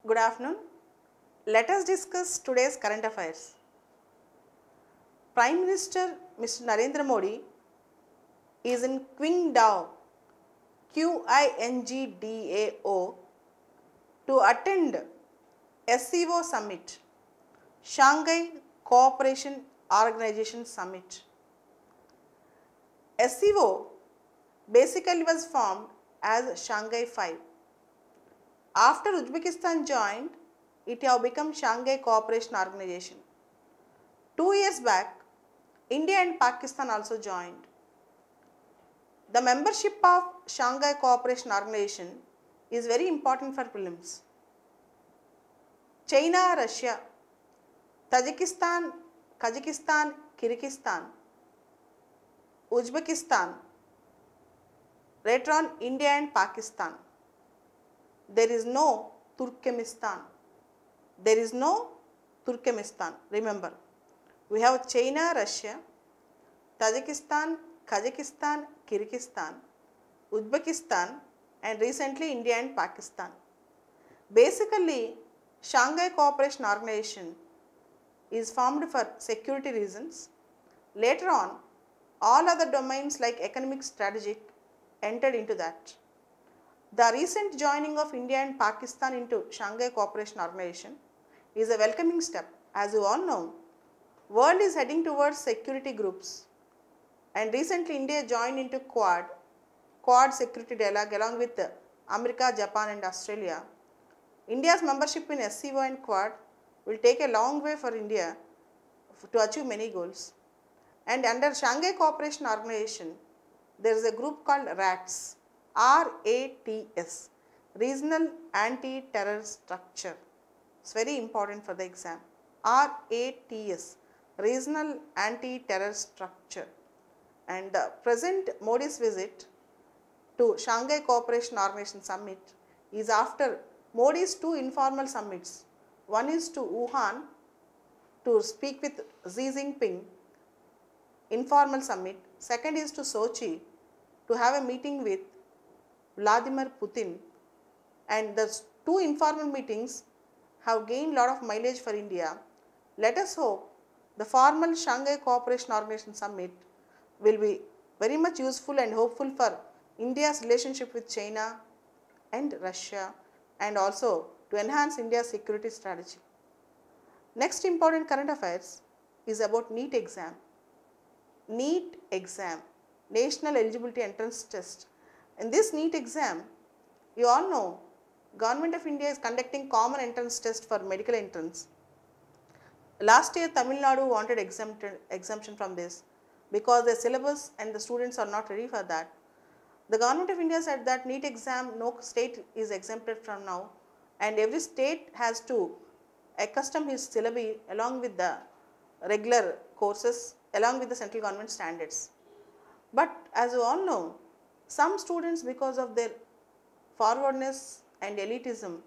Good afternoon. Let us discuss today's current affairs. Prime Minister Mr. Narendra Modi is in Qingdao, QINGDAO, to attend SCO Summit, Shanghai Cooperation Organization Summit. SCO basically was formed as Shanghai 5. After Uzbekistan joined, it have become Shanghai Cooperation Organization. 2 years back, India and Pakistan also joined. The membership of Shanghai Cooperation Organization is very important for prelims. China, Russia, Tajikistan, Kazakhstan, Kyrgyzstan, Uzbekistan, later on India and Pakistan. There is no Turkmenistan. There is no Turkmenistan. Remember, we have China, Russia, Tajikistan, Kazakhstan, Kyrgyzstan, Uzbekistan, and recently India and Pakistan. Basically, Shanghai Cooperation Organization is formed for security reasons. Later on, all other domains like economic, strategic entered into that. The recent joining of India and Pakistan into Shanghai Cooperation Organization is a welcoming step. As you all know, world is heading towards security groups, and recently India joined into Quad security dialogue along with America, Japan and Australia. India's membership in SCO and Quad will take a long way for India to achieve many goals. And under Shanghai Cooperation Organization, there is a group called RATS, RATS, Regional Anti-Terror Structure. It's very important for the exam. RATS, Regional Anti-Terror Structure. And the present Modi's visit to Shanghai Cooperation Organization Summit is after Modi's 2 informal summits. One is to Wuhan to speak with Xi Jinping, informal summit. Second is to Sochi to have a meeting with Vladimir Putin, and the 2 informal meetings have gained lot of mileage for India. Let us hope the formal Shanghai Cooperation Organization Summit will be very much useful and hopeful for India's relationship with China and Russia, and also to enhance India's security strategy. Next important current affairs is about NEET exam. NEET exam, National Eligibility Entrance Test. In this NEET exam, you all know, Government of India is conducting common entrance test for medical entrance. Last year, Tamil Nadu wanted exemption from this because the syllabus and the students are not ready for that. The Government of India said that NEET exam, no state is exempted from now, and every state has to accustom his syllabi along with the regular courses, along with the central government standards. But as you all know, some students, because of their forwardness and elitism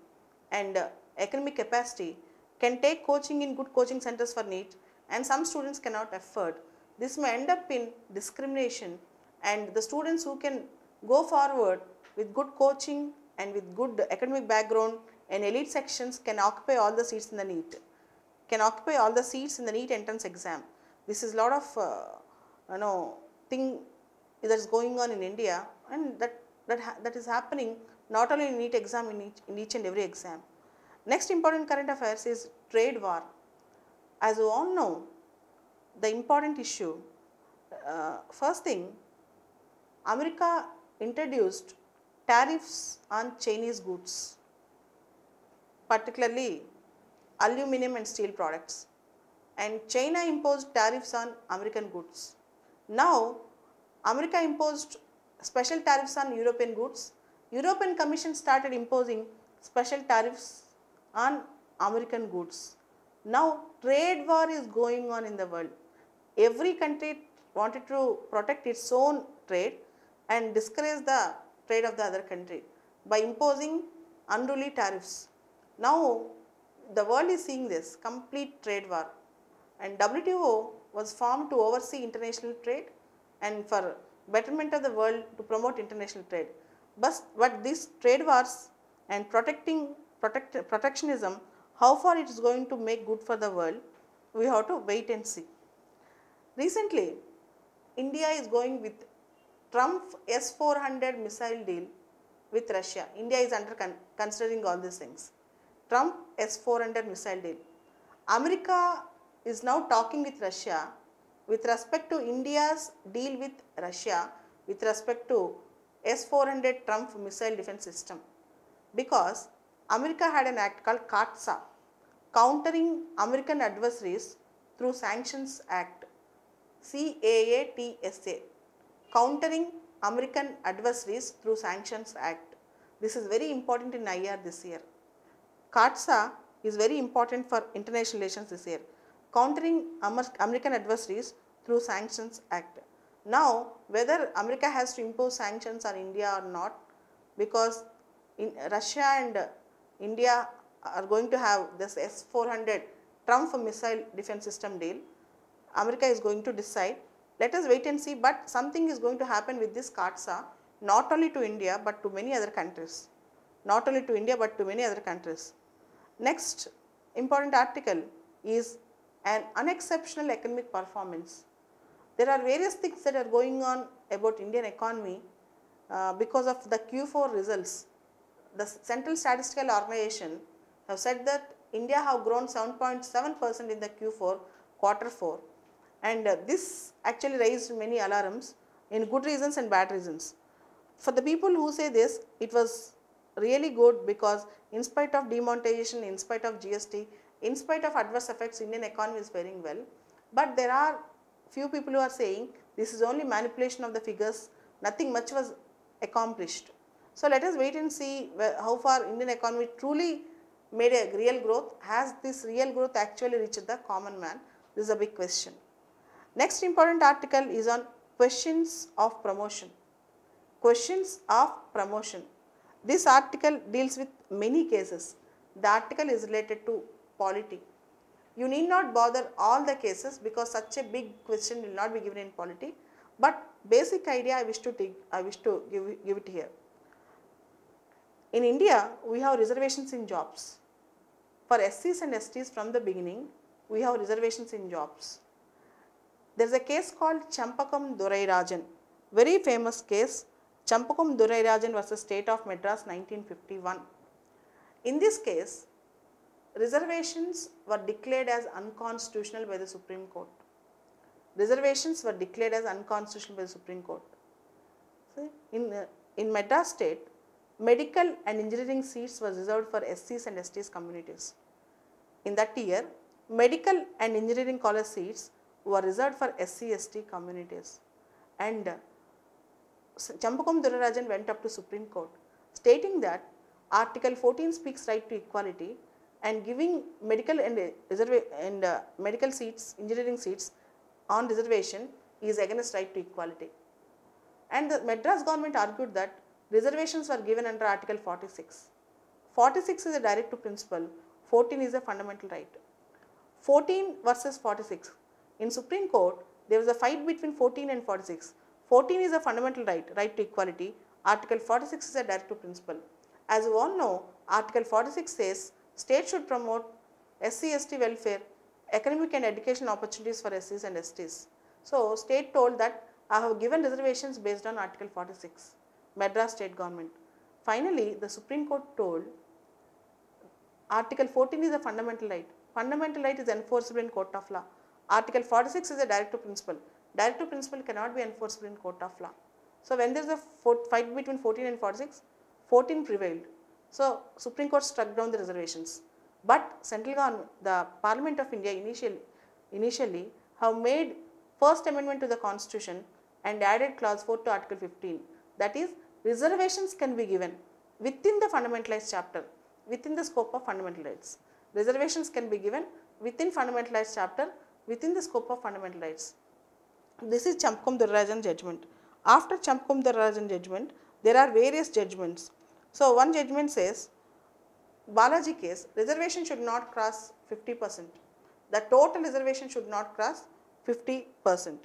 and academic capacity, can take coaching in good coaching centers for NEET, and some students cannot afford. This may end up in discrimination, and the students who can go forward with good coaching and with good academic background and elite sections can occupy all the seats in the NEET, entrance exam. This is a lot of thing that is going on in India, and that is happening not only in NEET exam, in each and every exam. Next important current affairs is trade war. As you all know, the important issue, first thing, America introduced tariffs on Chinese goods, particularly aluminum and steel products, and China imposed tariffs on American goods. Now, America imposed special tariffs on European goods. European Commission started imposing special tariffs on American goods. Now, trade war is going on in the world. Every country wanted to protect its own trade and discourage the trade of the other country by imposing unruly tariffs. Now, the world is seeing this complete trade war, and WTO was formed to oversee international trade and for betterment of the world to promote international trade. But these trade wars and protecting protectionism, how far it is going to make good for the world, we have to wait and see. Recently, India is going with Trump S-400 missile deal with Russia. India is considering all these things. Trump S-400 missile deal. America is now talking with Russia with respect to India's deal with Russia with respect to S-400 Trump missile defense system, because America had an act called CAATSA, Countering American Adversaries Through Sanctions Act, CAATSA, Countering American Adversaries Through Sanctions Act. This is very important in IR this year. CAATSA is very important for international relations this year. Countering American Adversaries Through Sanctions Act. Now, whether America has to impose sanctions on India or not, because Russia and India are going to have this S-400 Trump missile defense system deal, America is going to decide. Let us wait and see, but something is going to happen with this CAATSA, not only to India but to many other countries. Not only to India but to many other countries. Next important article is an unexceptional economic performance. There are various things that are going on about Indian economy because of the Q4 results. The Central Statistical Organization have said that India have grown 7.7% in the Q4, quarter 4, and this actually raised many alarms in good reasons and bad reasons. For the people who say this, it was really good because in spite of demonetization, in spite of GST, in spite of adverse effects, Indian economy is faring well. But there are few people who are saying this is only manipulation of the figures, nothing much was accomplished. So let us wait and see how far Indian economy truly made a real growth. Has this real growth actually reached the common man? This is a big question. Next important article is on questions of promotion. Questions of promotion. This article deals with many cases. The article is related to polity. You need not bother all the cases because such a big question will not be given in polity, but basic idea I wish to give it here. In India, we have reservations in jobs. For SCs and STs from the beginning, we have reservations in jobs. There is a case called Champakam Dorairajan, very famous case, Champakam Dorairajan versus State of Madras 1951. In this case, reservations were declared as unconstitutional by the Supreme Court. Reservations were declared as unconstitutional by the Supreme Court. See, in Madras state, medical and engineering seats were reserved for SCs and STs communities. In that year, medical and engineering college seats were reserved for SC/ST communities. And Champakam Dorairajan went up to Supreme Court stating that Article 14 speaks right to equality and giving medical and medical seats, engineering seats on reservation is against right to equality. And the Madras government argued that reservations were given under Article 46. 46 is a direct to principle, 14 is a fundamental right. 14 versus 46. In Supreme Court, there was a fight between 14 and 46. 14 is a fundamental right, right to equality. Article 46 is a direct to principle. As you all know, Article 46 says state should promote SC/ST welfare, economic and educational opportunities for SCs and STs. So, state told that I have given reservations based on Article 46, Madras state government. Finally, the Supreme Court told Article 14 is a fundamental right. Fundamental right is enforceable in court of law. Article 46 is a direct to principle. Direct to principle cannot be enforceable in court of law. So, when there is a fight between 14 and 46, 14 prevailed. So, Supreme Court struck down the reservations. But central government, the Parliament of India initially have made first amendment to the Constitution and added clause 4 to Article 15. That is, reservations can be given within the fundamentalized chapter, within the scope of fundamental rights. Reservations can be given within fundamentalized chapter, within the scope of fundamental rights. This is Champakam Dorairajan judgment. After Champakam Dorairajan judgment, there are various judgments. So, one judgment says, Balaji case, reservation should not cross 50%. The total reservation should not cross 50%.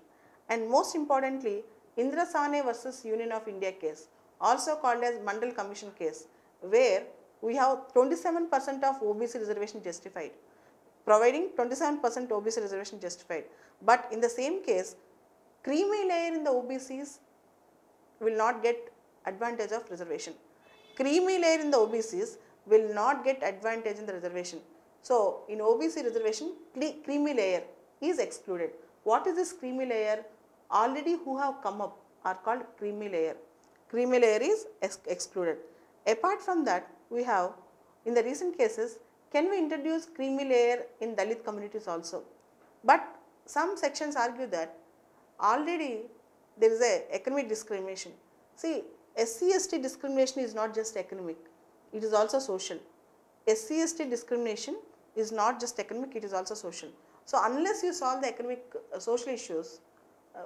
And most importantly, Indra Sane versus Union of India case, also called as Mandal Commission case, where we have 27% of OBC reservation justified, providing 27% OBC reservation justified. But in the same case, creamy layer in the OBCs will not get advantage of reservation. Creamy layer in the OBCs will not get advantage in the reservation. So, in OBC reservation, creamy layer is excluded. What is this creamy layer? Already who have come up are called creamy layer. Creamy layer is excluded. Apart from that, we have in the recent cases, can we introduce creamy layer in Dalit communities also? But some sections argue that already there is a economic discrimination. See, SC/ST discrimination is not just economic, it is also social. SC/ST discrimination is not just economic, it is also social. So, unless you solve the economic social issues,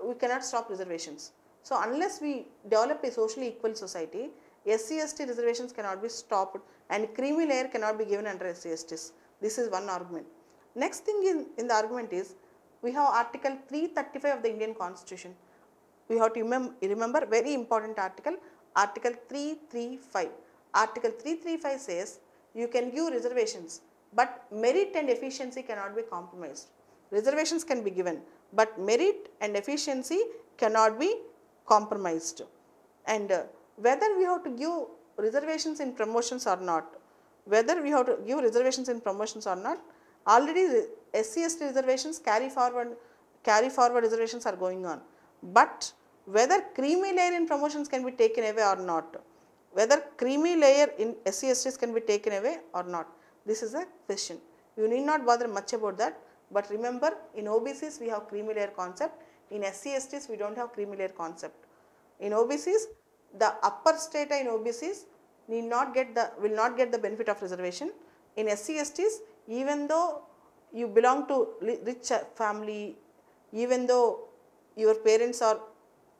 we cannot stop reservations. So, unless we develop a socially equal society, SC/ST reservations cannot be stopped and creamy layer cannot be given under SC/STs. This is one argument. Next thing in the argument is, we have Article 335 of the Indian Constitution. We have to remember very important article, Article 335. Article 335 says you can give reservations, but merit and efficiency cannot be compromised. Reservations can be given, but merit and efficiency cannot be compromised. And whether we have to give reservations in promotions or not, already SC/ST reservations carry forward reservations are going on. But whether creamy layer in promotions can be taken away or not, whether creamy layer in SC/STs can be taken away or not, this is a question. You need not bother much about that, but remember, in OBCs we have creamy layer concept, in SC/STs we do not have creamy layer concept. In OBCs, the upper strata in OBCs will not get the benefit of reservation. In SC/STs, even though you belong to rich family, even though your parents are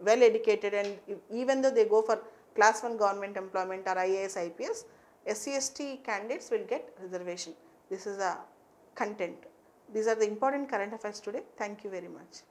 well educated and even though they go for class 1 government employment or IAS, IPS, SC/ST candidates will get reservation. This is a content. These are the important current affairs today. Thank you very much.